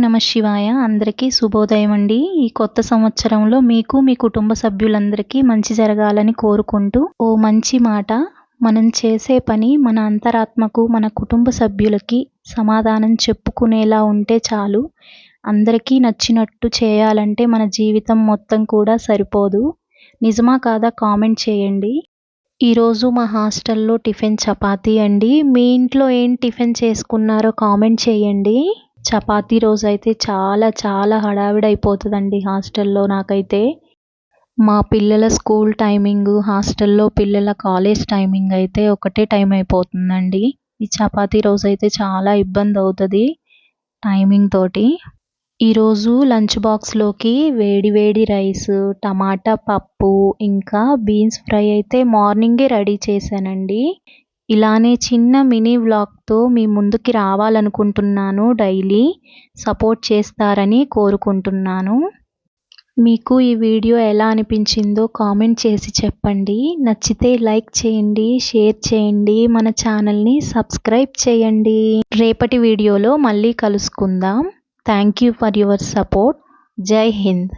నమః శివాయ. అందరికీ శుభోదయం అండి. ఈ కొత్త సంవత్సరంలో మీకు, మీ కుటుంబ సభ్యులందరికీ మంచి జరగాలని కోరుకుంటూ, ఓ మంచి మాట, మనం చేసే పని మన అంతరాత్మకు, మన కుటుంబ సభ్యులకి సమాధానం చెప్పుకునేలా ఉంటే చాలు. అందరికీ నచ్చినట్టు చేయాలంటే మన జీవితం మొత్తం కూడా సరిపోదు. నిజమా కాదా కామెంట్ చేయండి. ఈరోజు మా హాస్టల్లో టిఫిన్ చపాతీ అండి. మీ ఇంట్లో ఏం టిఫిన్ చేసుకున్నారో కామెంట్ చేయండి. చపాతీ రోజైతే చాలా హడావిడైపోతుందండి హాస్టల్లో నాకైతే. మా పిల్లల స్కూల్ టైమింగు, హాస్టల్లో పిల్లల కాలేజ్ టైమింగ్ అయితే ఒకటే టైం అయిపోతుందండి. ఈ చపాతీ రోజైతే చాలా ఇబ్బంది అవుతుంది టైమింగ్ తోటి. ఈరోజు లంచ్ బాక్స్లోకి వేడి రైస్, టమాటా పప్పు, ఇంకా బీన్స్ ఫ్రై అయితే మార్నింగే రెడీ చేశానండి. ఇలానే చిన్న మినీ వ్లాగ్తో మీ ముందుకి రావాలనుకుంటున్నాను. డైలీ సపోర్ట్ చేస్తారని కోరుకుంటున్నాను. మీకు ఈ వీడియో ఎలా అనిపించిందో కామెంట్ చేసి చెప్పండి. నచ్చితే లైక్ చేయండి, షేర్ చేయండి, మన ఛానల్ని సబ్స్క్రైబ్ చేయండి. రేపటి వీడియోలో మళ్ళీ కలుసుకుందాం. Thank you for your support. జై హింద్.